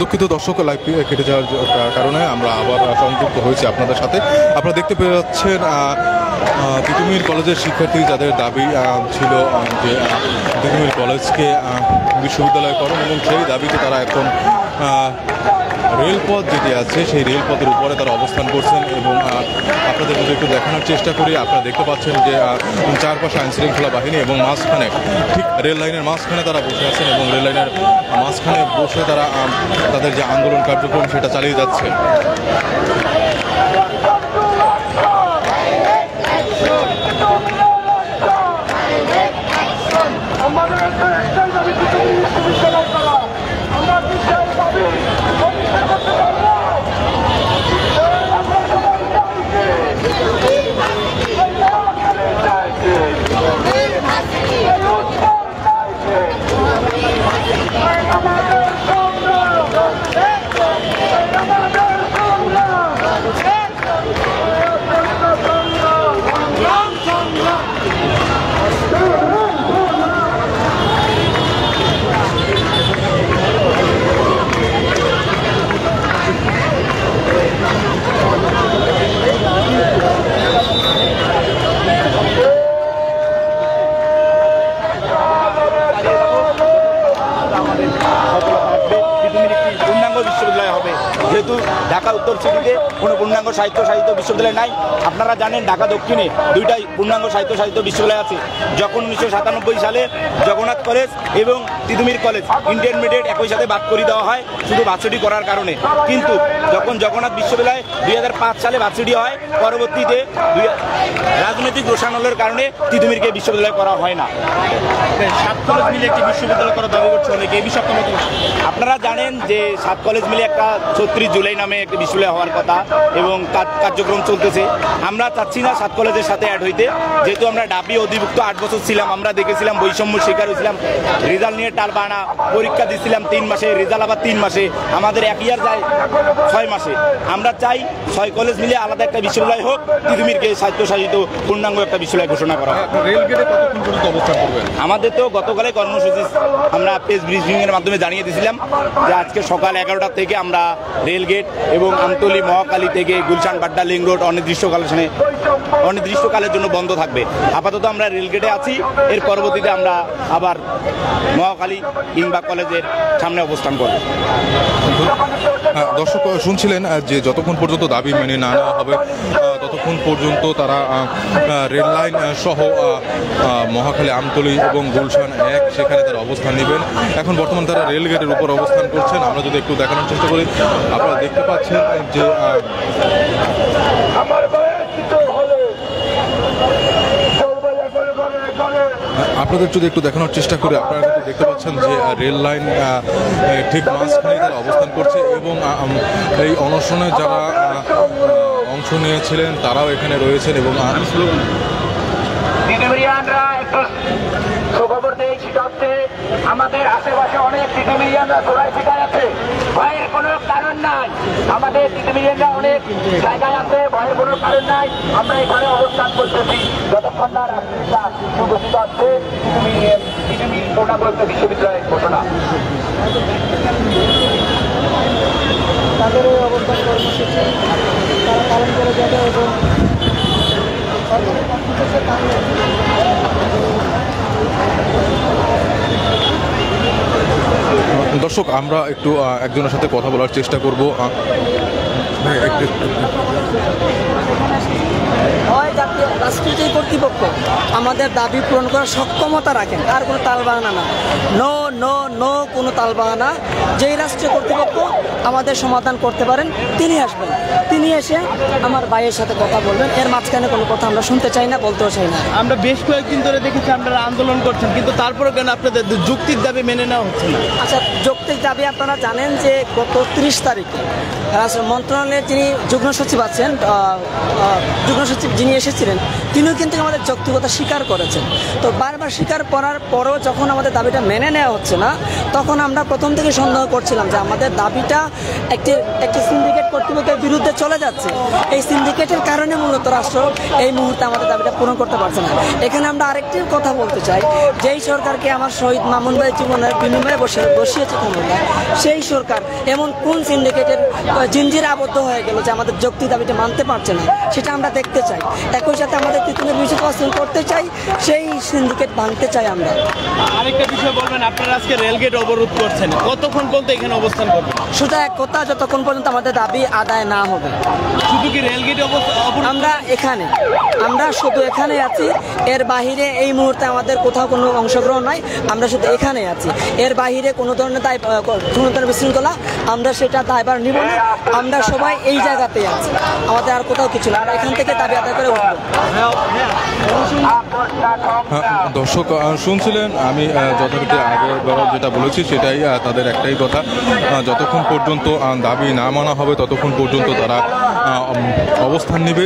দুঃখিত দর্শক, লাইভ কেটে যাওয়ার কারণে আমরা আবার সংযুক্ত হয়েছি আপনাদের সাথে। আপনারা দেখতে পাচ্ছেন তিতুমির কলেজের শিক্ষার্থী যাদের দাবি ছিল যে তিতুমির কলেজকে বিশ্ববিদ্যালয় করণ, এবং সেই দাবিতে তারা এখন রেলপথ যেটি আছে সেই রেলপথের উপরে তারা অবস্থান করছেন। এবং আপনাদের যদি একটু দেখানোর চেষ্টা করি, আপনারা দেখতে পাচ্ছেন যে চারপাশে আইনশৃঙ্খলা বাহিনী এবং মাঝখানে ঠিক রেল লাইনের মাঝখানে তারা বসে আছেন, এবং রেল লাইনের মাঝখানে বসে তারা তাদের যে আন্দোলন কার্যক্রম সেটা চালিয়ে যাচ্ছে। যেহেতু ঢাকা উত্তর সিটিতে কোনো পূর্ণাঙ্গ সাহিত্য বিশ্ববিদ্যালয় নাই। আপনারা জানেন ঢাকা দক্ষিণে দুইটাই পূর্ণাঙ্গ সাহিত্য বিশ্ববিদ্যালয় আছে। যখন 1997 সালে জগন্নাথ কলেজ এবং তিতুমির কলেজ ইন্টারমিডিয়েট একই সাথে বাদ করে দেওয়া হয় শুধু ভার্সিটি করার কারণে, কিন্তু যখন জগন্নাথ বিশ্ববিদ্যালয় 2005 সালে ভার্সিটি হয়, পরবর্তীতে রাজনৈতিক রোষানলের কারণে তিতুমিরকে বিশ্ববিদ্যালয় করা হয় না। 7 কলেজ মিলে একটি বিশ্ববিদ্যালয় করার দাবি করছে অনেকে, এই বিষয়ে আপনারা জানেন যে 7 কলেজ মিলে একটা 36 জুলাই নামে একটি বিশ্ববিদ্যালয় হওয়ার কথা এবং কার্যক্রম চলতেছে। আমরা চাচ্ছি না 7 কলেজের সাথে অ্যাড হইতে, যেহেতু আমরা ডাবি অধিভুক্ত 8 বছর ছিলাম। আমরা দেখেছিলাম বৈষম্য শিকার হয়েছিলাম, রেজাল্ট নিয়ে টাল বানা, পরীক্ষা দিচ্ছিলাম 3 মাসে, রেজাল্ট আবার 3 মাসে, আমাদের 1 ইয়ার যায় 6 মাসে। আমরা চাই 6 কলেজ মিলে আলাদা একটা বিশ্ববিদ্যালয় হোক, তিতুমিরকে স্বায়ত্তশাসিত পূর্ণাঙ্গ একটা বিশ্ববিদ্যালয় ঘোষণা করা হয়। রেলগেটে কতক্ষণ পর্যন্ত অবস্থান করবেন? আমাদের তো গতকালে কর্মসূচি আমরা প্রেস ব্রিফিংয়ের মাধ্যমে জানিয়ে দিয়েছিলাম যে আজকে সকাল 11টা থেকে আমরা রেলগেট এবং আমতলী মহাকালী থেকে গুলশান বাড্ডা লিং রোড অনির্দিষ্টকালের জন্য বন্ধ থাকবে। আপাতত আমরা রেলগেটে আছি, এর পরবর্তীতে আমরা আবার মহাকালী কিংবা কলেজের সামনে অবস্থান করব। দর্শক শুনছিলেন যে যতক্ষণ পর্যন্ত দাবি মেনে না নেওয়া হবে ততক্ষণ পর্যন্ত তারা রেল লাইন সহ মহাখালী, আমতলী এবং গুলশান 1 সেখানে তারা অবস্থান নেবেন। এখন বর্তমান তারা রেলগেটের উপর অবস্থান করছেন। আমরা যদি একটু দেখানোর চেষ্টা করি, আপনারা দেখতে পাচ্ছেন যে আপনাদের যদি একটু দেখানোর চেষ্টা করি, আপনারা কিন্তু দেখতে পাচ্ছেন যে রেল লাইন ঠিক মাঝখানে তারা অবস্থান করছে, এবং এই অনশনে যারা অংশ নিয়েছিলেন তারাও এখানে রয়েছেন। এবং সুখবর দেই সেটাতে আমাদের আশেপাশে অনেক তিতুমিরিয়ানরা ঘোড়ায় ফিটায় আছে, ভয়ের কোনো কারণ নাই। আমাদের তিতুমিরিয়ানরা অনেক জায়গায় আছে, ভয়ের কোনো কারণ নাই। আমরা এখানে অবস্থান করতেছি যতক্ষণ না রাষ্ট্রীয়তা সুঘোষিত আছে তিতুমির পূর্ণাঙ্গ বিশ্ববিদ্যালয়ের ঘোষণা। তাদের এই অবস্থান কর্মসূচি তারা পালন করে যাবে এবং দর্শক আমরা একটু একজনের সাথে কথা বলার চেষ্টা করব। জাতীয় রাষ্ট্রীয় কর্তৃপক্ষ আমাদের দাবি পূরণ করার সক্ষমতা রাখেন, আর কোনো তালবাহানা না, নো কোনো তালবাহানা। যেই রাষ্ট্রীয় কর্তৃপক্ষ আমাদের সমাধান করতে পারেন তিনি আসবেন, তিনি এসে আমার ভাইয়ের সাথে কথা বলবেন। এর মাঝখানে কোনো কথা আমরা শুনতে চাই না, বলতেও চাই না। আমরা বেশ কয়েকদিন ধরে দেখেছি আপনারা আন্দোলন করছেন, কিন্তু তারপরে কেন আপনাদের যৌক্তিক দাবি মেনে নেওয়া হচ্ছে না? আচ্ছা, যৌক্তিক দাবি আপনারা জানেন যে গত 30 তারিখে মন্ত্রণালয়ের যিনি যুগ্ম সচিব আছেন, যুগ্ম সচিব যিনি এসেছিলেন তিনিও কিন্তু আমাদের যৌক্তিকতা স্বীকার করেছেন। তো বারবার স্বীকার করার পরেও যখন আমাদের দাবিটা মেনে নেওয়া হচ্ছে না, তখন আমরা প্রথম থেকে সন্দেহ করছিলাম যে আমাদের দাবিটা একটি সিন্ডিকেট কর্তৃপক্ষের বিরুদ্ধে চলে যাচ্ছে। এই সিন্ডিকেটের কারণে মূলত রাষ্ট্র এই মুহূর্তে আমাদের দাবিটা পূরণ করতে পারছে না। এখানে আমরা আরেকটি কথা বলতে চাই, যেই সরকারকে আমার শহীদ মামুন ভাই জীবনের বিনিময়ে বসিয়েছে ক্ষমতায়, সেই সরকার এমন কোন সিন্ডিকেটের জিনজিরে আবদ্ধ হয়ে গেল যে আমাদের যৌক্তিক দাবিটা মানতে পারছে না, সেটা আমরা দেখতে চাই। একই সাথে আমাদের তিতুমির বিষয় করতে চাই, সেই সিন্ডিকেট ভাঙতে চাই আমরা। আরেকটা বিষয় বলবেন, আপনারা আজকে রেলগেট অবরোধ করছেন, কতক্ষণ পর্যন্ত এখানে অবস্থান করবেন? শুধু এক কথা, যতক্ষণ পর্যন্ত আমাদের দাবি আদায় না হবে। শুধু কি রেলগেট আমরা শুধু এখানে আছি, এর বাহিরে এই মুহূর্তে আমাদের কোথাও কোনো অংশগ্রহণ নাই, আমরা শুধু এখানে আছি। এর বাহিরে কোনো ধরনের বিশৃঙ্খলা আমরা সেটা দায়ভার নিব না। আমরা সবাই এই জায়গাতেই আছি, আমাদের আর কোথাও কিছু না। আমরা এখান থেকে দাবি আদায় করে উঠবো। দর্শক শুনছিলেন, আমি যথারীতি আগে যেটা বলেছি সেটাই তাদের একটাই কথা, যতক্ষণ পর্যন্ত দাবি না মানা হবে ততক্ষণ পর্যন্ত তারা অবস্থান নেবে।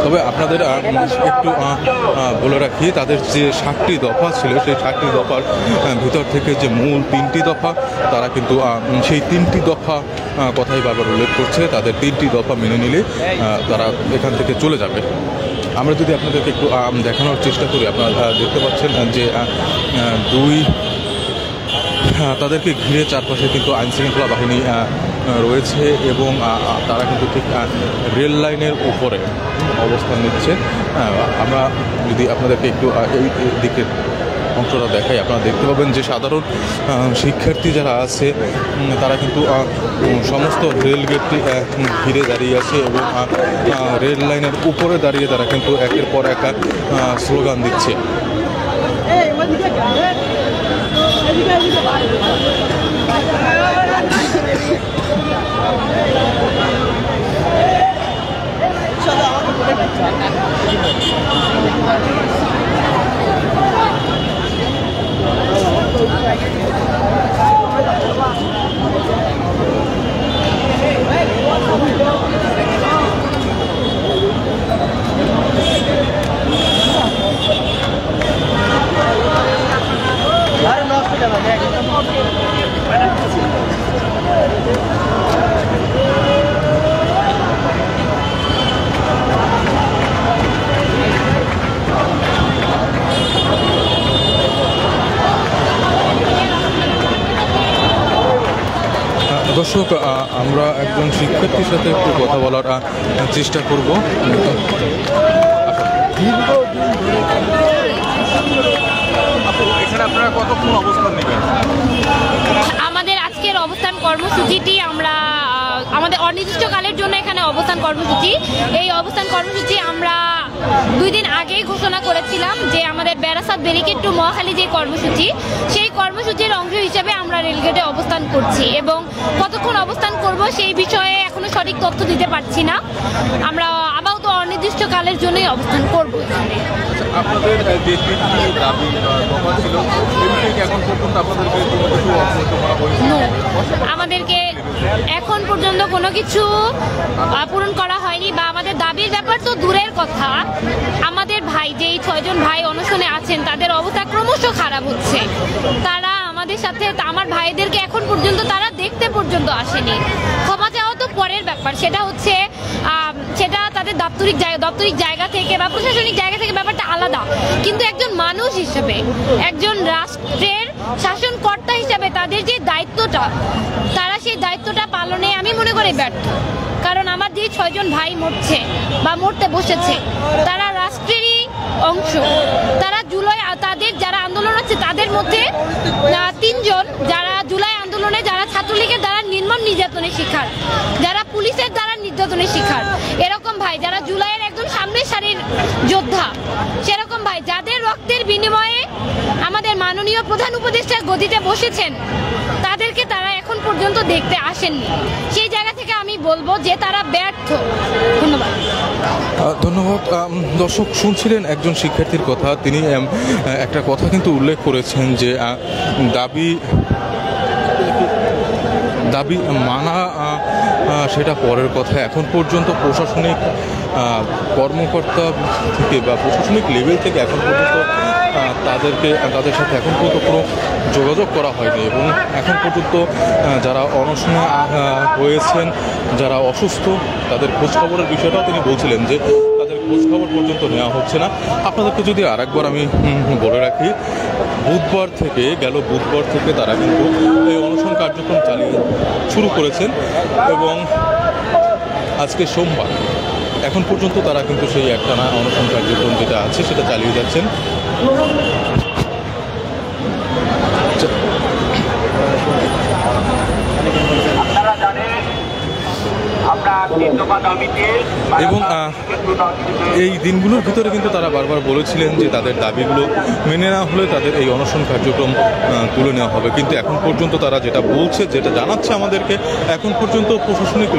তবে আপনাদের একটু বলে রাখি, তাদের যে 7টি দফা ছিল, সেই 7টি দফার ভিতর থেকে যে মূল 3টি দফা, তারা কিন্তু সেই 3টি দফা কথাই বারবার উল্লেখ করছে। তাদের 3টি দফা মেনে নিলে তারা এখান থেকে চলে যাবে। আমরা যদি আপনাদেরকে একটু দেখানোর চেষ্টা করি, আপনারা দেখতে পাচ্ছেন যে তাদেরকে ঘিরে চারপাশে কিন্তু আইনশৃঙ্খলা বাহিনী রয়েছে এবং তারা কিন্তু ঠিক রেল লাইনের উপরে অবস্থান নিচ্ছে। আমরা যদি আপনাদেরকে একটু এই দিকের অংশটা দেখাই, আপনারা দেখতে পাবেন যে সাধারণ শিক্ষার্থী যারা আছে তারা কিন্তু সমস্ত রেল গেটটি ঘিরে দাঁড়িয়ে আছে এবং রেল লাইনের উপরে দাঁড়িয়ে তারা কিন্তু একের পর এক স্লোগান দিচ্ছে। দর্শক, আমরা একজন শিক্ষার্থীর সাথে একটু কথা বলার চেষ্টা করব। এখানে আপনারা কতক্ষণ অবস্থান নেবেন? আমাদের আজকের অবস্থান কর্মসূচিটি আমাদের অনির্দিষ্টকালের জন্য এখানে অবস্থান কর্মসূচি। এই অবস্থান কর্মসূচি আমরা 2 দিন আগেই ঘোষণা করেছিলাম যে আমাদের ব্যারাসাত ব্যারিকেড টু মহাখালী যে কর্মসূচি, সেই কর্মসূচির অংশ হিসেবে আমরা রেলগেটে অবস্থান করছি এবং কতক্ষণ অবস্থান করব সেই বিষয়ে এখনো সঠিক তথ্য দিতে পারছি না। আমরা আপাতত অনির্দিষ্টকালের জন্যই অবস্থান করব এখানে। আপনাদের যে 3টি দাবি ছিল, এখন পর্যন্ত আমাদেরকে এখন পর্যন্ত কোনো কিছু পূরণ করা হয়নি, বা আমাদের দাবির ব্যাপার তো দূরের কথা, আমাদের ভাই যেই 6 জন ভাই অনশনে আছেন তাদের অবস্থা ক্রমশ খারাপ হচ্ছে। তারা আমাদের সাথে, আমার ভাইদেরকে এখন পর্যন্ত তারা দেখতে পর্যন্ত আসেনি। ক্ষমা চাওয়া তো পরের ব্যাপার, সেটা হচ্ছে সেটা তাদের দাপ্তরিক জায়গা থেকে বা প্রশাসনিক জায়গা থেকে ব্যাপারটা আলাদা, কিন্তু একজন মানুষ হিসেবে, একজন রাষ্ট্রের শাসনকর্তা হিসেবে তাদের যে দায়িত্বটা, তারা সেই দায়িত্বটা পালনে আমি মনে করি ব্যর্থ। কারণ আমার যে 6 জন ভাই মরছে বা মরতে বসেছে, তারা রাষ্ট্রেরই অংশ। তারা তাদের যারা আন্দোলন আছে তাদের মধ্যে 3 জন যারা জুলাই আন্দোলনে, যারা ছাত্রলীগের দ্বারা নির্মম নির্যাতনের শিকার, যারা পুলিশের দ্বারা নির্যাতনের শিকার, এরকম ভাই যারা জুলাইয়ের একদম সামনের সারির যোদ্ধা, সেরকম ভাই যাদের রক্তের বিনিময়ে আমাদের মাননীয় প্রধান উপদেষ্টা গদিতে বসেছেন, তাদেরকে তারা এখন পর্যন্ত দেখতে আসেননি। সেই জায়গা থেকে আমি বলবো যে তারা ব্যর্থ। ধন্যবাদ। দর্শক শুনছিলেন একজন শিক্ষার্থীর কথা। তিনি একটা কথা কিন্তু উল্লেখ করেছেন যে দাবি মানা সেটা পরের কথা। এখন পর্যন্ত প্রশাসনিক কর্মকর্তা থেকে বা প্রশাসনিক লেভেল থেকে এখন পর্যন্ত তাদের সাথে এখন পর্যন্ত কোনো যোগাযোগ করা হয়নি এবং এখন পর্যন্ত যারা অনশনে হয়েছেন, যারা অসুস্থ, তাদের খোঁজখবরের বিষয়টাও তিনি বলছিলেন যে তাদের খোঁজখবর পর্যন্ত নেওয়া হচ্ছে না। আপনাদেরকে যদি আরেকবার আমি বলে রাখি, বুধবার থেকে তারা কিন্তু এই অনশন কার্যক্রম শুরু করেছেন এবং আজকে সোমবার এখন পর্যন্ত তারা কিন্তু সেই একটানা অনশন কার্যক্রম যেটা আছে সেটা চালিয়ে যাচ্ছেন। এবং এই দিনগুলোর ভিতরে কিন্তু তারা বারবার বলেছিলেন যে তাদের দাবিগুলো মেনে না হলে তাদের এই অনশন কার্যক্রম তুলে নেওয়া হবে, কিন্তু এখন পর্যন্ত তারা যেটা বলছে, যেটা জানাচ্ছে আমাদেরকে, এখন পর্যন্ত প্রশাসনিক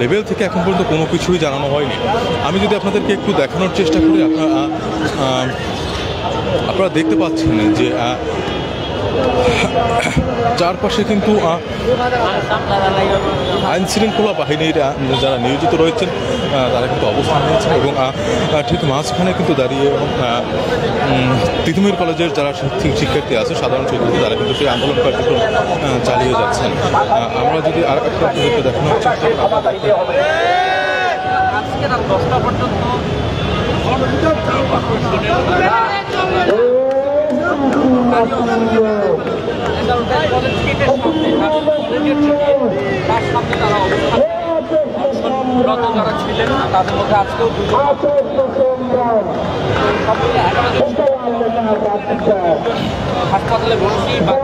লেভেল থেকে এখন পর্যন্ত কোনো কিছুই জানানো হয়নি। আমি যদি আপনাদেরকে একটু দেখানোর চেষ্টা করি, আপনারা দেখতে পাচ্ছেন যে চারপাশে কিন্তু আইন শৃঙ্খলা বাহিনীর যারা নিয়োজিত রয়েছেন তারা কিন্তু অবস্থান নিয়েছেন এবং ঠিক মাঝখানে কিন্তু দাঁড়িয়ে তিতুমির কলেজের যারা শিক্ষার্থী আছে, সাধারণ শিক্ষার্থী, তারা কিন্তু সেই আন্দোলন কার্যক্রম চালিয়ে যাচ্ছেন। আমরা যদি আর একটা দেখানোর চেষ্টা করি, আজকে রাত 10টা পর্যন্ত কলেজ গেটের সামনে তার সামনে তারা অবস্থানরত যারা ছিলেন, তাদের মধ্যে আজকেও হাসপাতালে ভর্তি, বাকি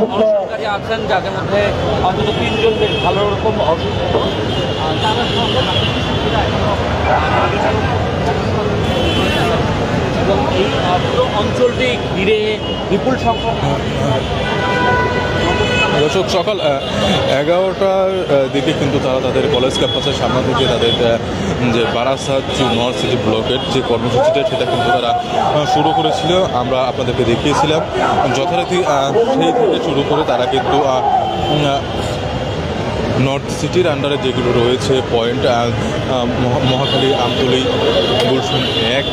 অনশনকারী আছেন যাদের মধ্যে অন্তত 3 জন বেশ ভালো রকম অসুস্থ। তারা এবং এই পুরো অঞ্চলটি ঘিরে বিপুল সংখ্যক দর্শক, সকাল 11টার দিকে কিন্তু তারা তাদের কলেজ ক্যাম্পাসের সামনে থেকে তাদের যে বারাসাত নর্থ সিটি ব্লকের যে কর্মসূচিটা সেটা কিন্তু তারা শুরু করেছিল। আমরা আপনাদেরকে দেখিয়েছিলাম যথারীতি সেই থেকে শুরু করে তারা কিন্তু নর্থ সিটির আন্ডারে যেগুলো রয়েছে পয়েন্ট, মহাখালী, আমতলী, গুলশান 1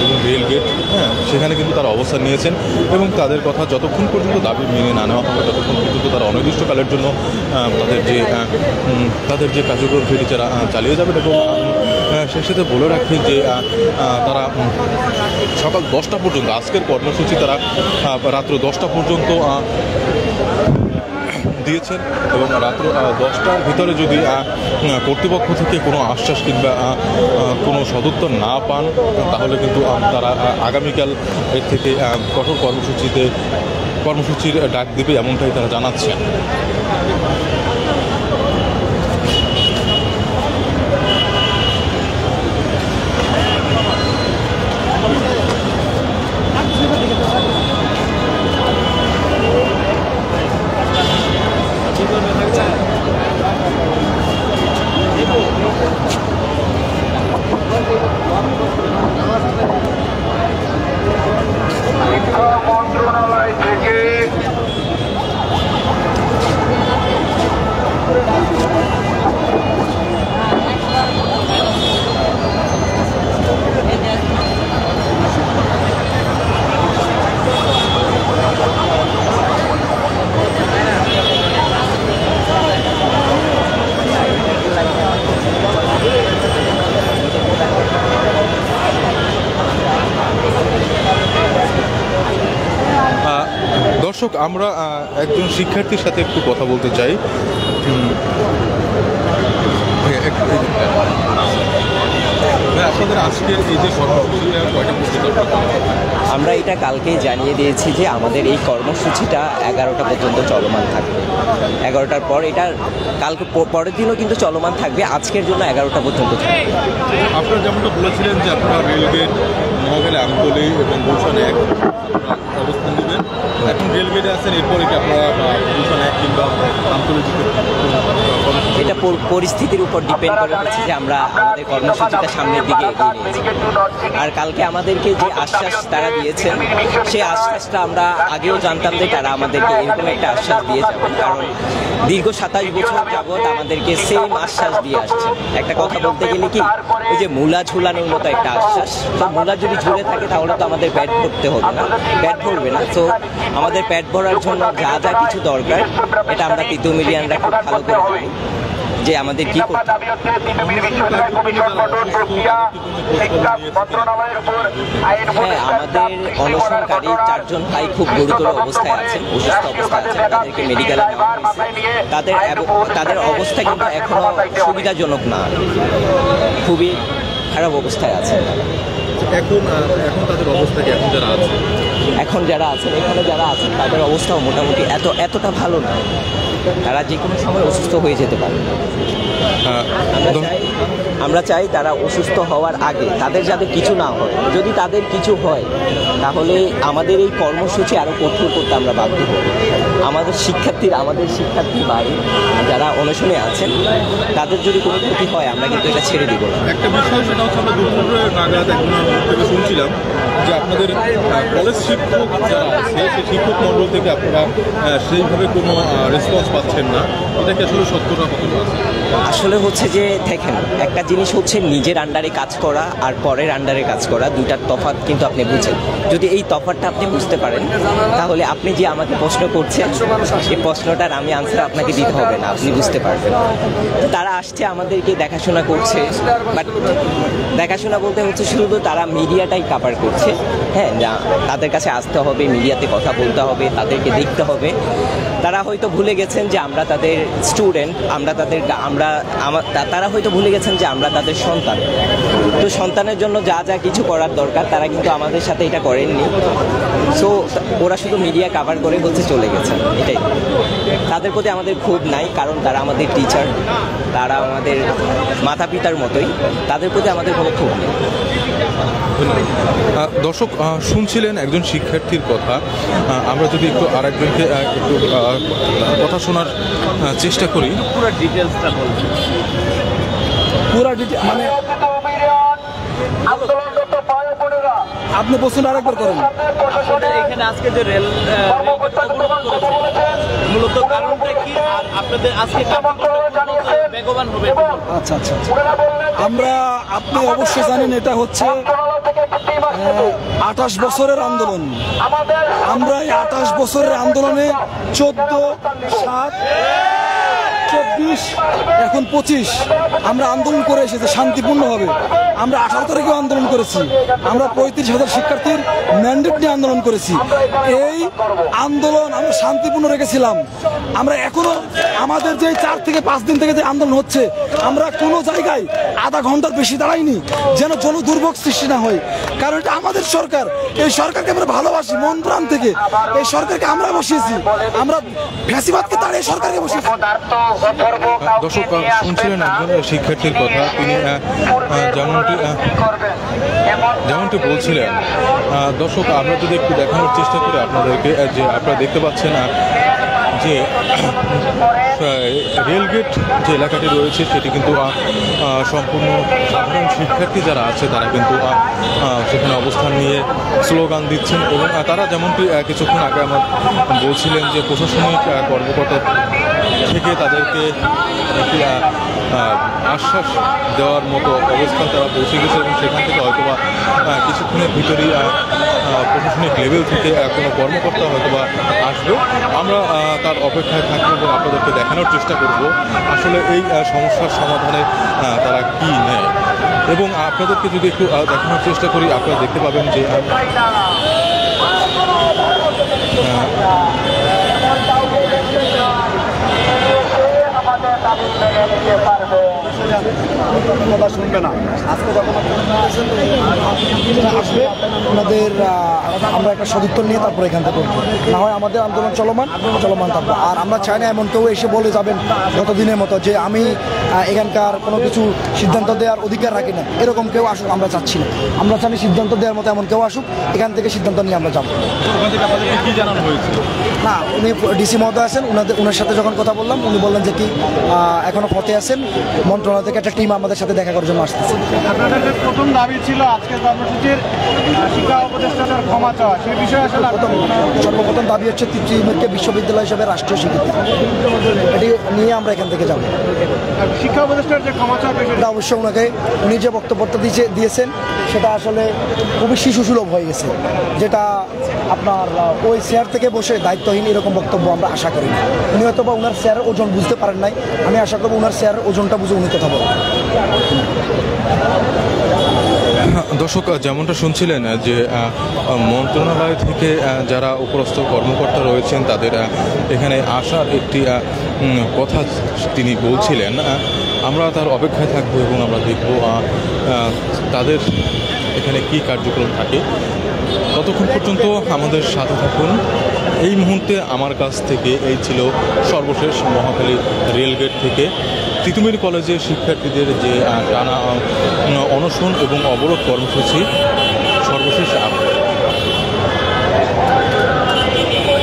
এবং রেলগেট, সেখানে কিন্তু তারা অবস্থান নিয়েছেন এবং তাদের কথা যতক্ষণ পর্যন্ত দাবি মেনে না নেওয়া হবে ততক্ষণ পর্যন্ত তারা অনির্দিষ্টকালের জন্য তাদের যে কার্যক্রম সেটি তারা চালিয়ে যাবেন। এবং সেই সাথে বলে রাখি যে তারা সকাল 10টা পর্যন্ত, আজকের কর্মসূচি তারা রাত্র 10টা পর্যন্ত দিয়েছেন এবং রাত্র 10টার ভিতরে যদি কর্তৃপক্ষ থেকে কোনো আশ্বাস কিংবা কোনো সদুত্তর না পান তাহলে কিন্তু তারা আগামীকাল এর থেকে কঠোর কর্মসূচির ডাক দেবে, এমনটাই তারা জানাচ্ছেন। মন্ত্রণালয় থেকে দর্শক, আমরা একজন শিক্ষার্থীর সাথে একটু কথা বলতে চাই। আপনাদের আজকের এই যে আমরা এটা কালকেই জানিয়ে দিয়েছি যে আমাদের এই কর্মসূচিটা 11টা পর্যন্ত চলমান থাকবে। 11টার পর এটা কালকে পরের দিনও কিন্তু চলমান থাকবে, আজকের জন্য 11টা পর্যন্ত থাকবে। আপনারা যেমনটা বলেছিলেন যে আপনারা রেলগেট, মহাখালী, আমতলী এবং গুলশান 1 অবস্থান নেবেন, এখন রেলগেটে আছেন, এরপরে কি আপনারা গুলশান 1 কিংবা আমতলী দিকে এটা পরিস্থিতির উপর ডিপেন্ড করে হচ্ছে যে আমরা আমাদের কর্মসূচিটা সামনের দিকে এগিয়ে নিয়েছি। আর কালকে আমাদেরকে যে আশ্বাস তারা দিয়েছেন, সেই আশ্বাসটা আমরা আগেও জানতাম যে তারা আমাদেরকে এরকম একটা আশ্বাস দিয়ে যাবেন, কারণ দীর্ঘ 27 বছর যাবৎ আমাদেরকে সেম আশ্বাস দিয়ে আসছে। একটা কথা বলতে গেলে কি, ওই যে মূলা ঝুলানোর মতো একটা আশ্বাস, তো মূলা যদি ঝুলে থাকে তাহলে তো আমাদের পেট ভরতে হবে না, পেট ভরবে না। তো আমাদের পেট ভরার জন্য যা যা কিছু দরকার এটা আমরা তিতুমিরিয়ানরা খুব ভালো করে জানি যে আমাদের কি করতে হবে। হ্যাঁ, আমাদের অনশনকারী 4 জন ভাই খুব গুরুতর অবস্থায় আছেন, অসুস্থ অবস্থায় আছেন, তাদেরকে মেডিকেলে নেওয়া হয়েছে। তাদের অবস্থা কিন্তু এখনো সুবিধাজনক না, খুবই খারাপ অবস্থায় আছে। এখন তাদের অবস্থা কি? এখন যারা আছেন, এখানে যারা আছেন তাদের অবস্থাও মোটামুটি এতটা ভালো না, তারা যে কোনো সময় অসুস্থ হয়ে যেতে পারে। আমরা চাই তারা অসুস্থ হওয়ার আগে তাদের যাতে কিছু না হয়, যদি তাদের কিছু হয় তাহলে আমাদের এই কর্মসূচি আরও কঠোর করতে আমরা বাধ্য হব। আমাদের শিক্ষার্থী ভাই যারা অনশনে আছেন তাদের যদি কোনো ক্ষতি হয় আমরা কিন্তু এটা ছেড়ে দিব না। একটা বিষয় সেটা হচ্ছে, আমরা দুপুরে নাগাদ একজনের মুখ থেকে শুনছিলাম যে আপনাদের কলেজ শিক্ষক যারা আছে সেই শিক্ষক মণ্ডল থেকে আপনারা সেইভাবে কোনো রেসপন্স পাচ্ছেন না, এটা কি আসলে সত্যটা কতটা আছে? আসলে হচ্ছে যে দেখেন, একটা জিনিস হচ্ছে নিজের আন্ডারে কাজ করা আর পরের আন্ডারে কাজ করা, দুইটার তফাৎ কিন্তু আপনি বুঝেন। যদি এই তফাৎটা আপনি বুঝতে পারেন তাহলে আপনি যে আমাকে প্রশ্ন করছেন এই প্রশ্নটার আমি আনসার আপনাকে দিতে হবে না, আপনি বুঝতে পারবেন। তারা আসছে, আমাদেরকে দেখাশোনা করছে, বাট দেখাশোনা বলতে হচ্ছে শুধু তারা মিডিয়াটাই কাভার করছে। হ্যাঁ, তাদের কাছে আসতে হবে, মিডিয়াতে কথা বলতে হবে, তাদেরকে দেখতে হবে। তারা হয়তো ভুলে গেছেন যে আমরা তাদের স্টুডেন্ট, তারা হয়তো ভুলে গেছেন যে আমরা তাদের সন্তান। তো সন্তানের জন্য যা যা কিছু করার দরকার তারা কিন্তু আমাদের সাথে এটা করেননি। সো ওরা শুধু মিডিয়া কাভার করে বলতে চলে গেছেন, এটাই। তাদের প্রতি আমাদের ক্ষোভ নাই, কারণ তারা আমাদের টিচার, তারা আমাদের মাতা পিতার মতোই, তাদের প্রতি আমাদের কোনো ক্ষোভ নেই। দর্শক শুনছিলেন একজন শিক্ষার্থীর কথা। আমরা যদি একটু আরেকজনকে একটু কথা শোনার চেষ্টা করি। পুরো ডিটেলসটা বলবেন, মানে আপনি প্রশ্ন আরেকবার করেন। এখানে আজকে যে রেল মূলত কারণটা কি, আর আপনাদের আজকে বেগবান হবে? আচ্ছা, আপনি অবশ্যই জানেন এটা হচ্ছে 28 বছরের আন্দোলন। আমরা এই 28 বছরের আন্দোলনে 14, 7, 24, এখন 25 আমরা আন্দোলন করে এসেছি শান্তিপূর্ণভাবে। আমরা 18 তারিখেও আন্দোলন করেছি, আমরা 35,000 শিক্ষার্থীর ম্যান্ডেট নিয়ে আন্দোলন করেছি। এই আন্দোলন আমরা শান্তিপূর্ণ রেখেছিলাম। আমরা এখনো আমাদের যে 4 থেকে 5 দিন থেকে যে আন্দোলন হচ্ছে, আমরা কোনো জায়গায় আধা ঘন্টার বেশি দাঁড়াইনি, যেন জনদুর্ভোগ সৃষ্টি না হয়। কারণ এটা আমাদের সরকার, এই সরকারকে আমরা ভালোবাসি মন প্রাণ থেকে। এই সরকারকে আমরা বসিয়েছি, আমরা ফ্যাসিবাদকে তাড়িয়ে সরকারকে বসিয়েছি। দর্শক শুনছিলেন একজন শিক্ষার্থীর কথা। তিনি যেমনটি বলছিলেন। দর্শক আমরা যদি একটু দেখানোর চেষ্টা করি আপনাদেরকে, যে আপনারা দেখতে পাচ্ছেন যে রেলগেট যে এলাকাটি রয়েছে সেটি কিন্তু সম্পূর্ণ সাধারণ শিক্ষার্থী যারা আছে তারা কিন্তু সেখানে অবস্থান নিয়ে স্লোগান দিচ্ছেন। এবং তারা যেমনটি কিছুক্ষণ আগে আমার বলছিলেন যে প্রশাসনিক কর্মকর্তা থেকে তাদেরকে একটি আশ্বাস দেওয়ার মতো অবস্থান তারা পৌঁছে গেছে, এবং সেখান থেকে হয়তোবা কিছুক্ষণের ভিতরেই প্রশাসনিক লেভেল থেকে কোনো কর্মকর্তা হয়তোবা আসবে। আমরা তার অপেক্ষায় থাকবো এবং আপনাদেরকে দেখানোর চেষ্টা করব আসলে এই সমস্যার সমাধানে তারা কি নেয়। এবং আপনাদেরকে যদি একটু দেখানোর চেষ্টা করি, আপনারা দেখতে পাবেন যে আমাদের দাবি মেনে নিতে পারবে। কথা শুনবে না। আজকে যখন আসবে ওনাদের আমরা একটা সদুত্তর নিয়ে তারপর এখান থেকে করবো। না হয় আমাদের আন্দোলন চলমান থাকবো। আর আমরা চাই না এমন কেউ এসে বলে যাবেন গতদিনের মতো যে আমি এখানকার কোনো কিছু সিদ্ধান্ত দেওয়ার অধিকার রাখি না, এরকম কেউ আসুক আমরা চাচ্ছি না। আমরা চাই সিদ্ধান্ত দেওয়ার মতো এমন কেউ আসুক, এখান থেকে সিদ্ধান্ত নিয়ে আমরা যাবো। না, উনি ডিসি মহোদয় আছেন, ওনার সাথে যখন কথা বললাম উনি বললেন যে কি এখনো পথে আছেন, মন্ত্রণালয় থেকে একটা টিম আমাদের সাথে দেখা করার জন্য আসতেছে। আপনাদের যে প্রথম দাবি ছিল আজকের কর্মসূচির শিক্ষা উপদেষ্টাদের ক্ষমা চাওয়া, সেই বিষয়ে আসলে সর্বপ্রথম দাবি হচ্ছে তিতুমিরকে বিশ্ববিদ্যালয় হিসেবে রাষ্ট্রীয় স্বীকৃতি, এটি নিয়ে আমরা এখান থেকে যাবো। শিক্ষা উপদেষ্টার যে ক্ষমা চাওয়া বিষয়টা অবশ্যই উনি যে বক্তব্যটা দিয়েছেন সেটা আসলে খুবই শিশুসুলভ হয়ে গেছে, যেটা আপনার ওই চেয়ার থেকে বসে দায়িত্বহীন এরকম বক্তব্য আমরা আশা করি না। উনি হয়তো বা ওনার চেয়ারের ওজন বুঝতে পারেন নাই, আমি আশা করবো ওনার চেয়ারের ওজনটা বুঝে উনি কথা বলেন। দর্শক, যেমনটা শুনছিলেন যে মন্ত্রণালয় থেকে যারা উপরস্থ কর্মকর্তা রয়েছেন তাদের এখানে আসার একটি কথা তিনি বলছিলেন। আমরা তার অপেক্ষায় থাকবো এবং আমরা দেখব তাদের এখানে কি কার্যক্রম থাকে। ততক্ষণ পর্যন্ত আমাদের সাথে থাকুন। এই মুহূর্তে আমার কাছ থেকে এই ছিল সর্বশেষ মহাখালী রেলগেট থেকে তিতুমির কলেজের শিক্ষার্থীদের যে টানা অনশন এবং অবরোধ কর্মসূচি সর্বশেষ আপডেট।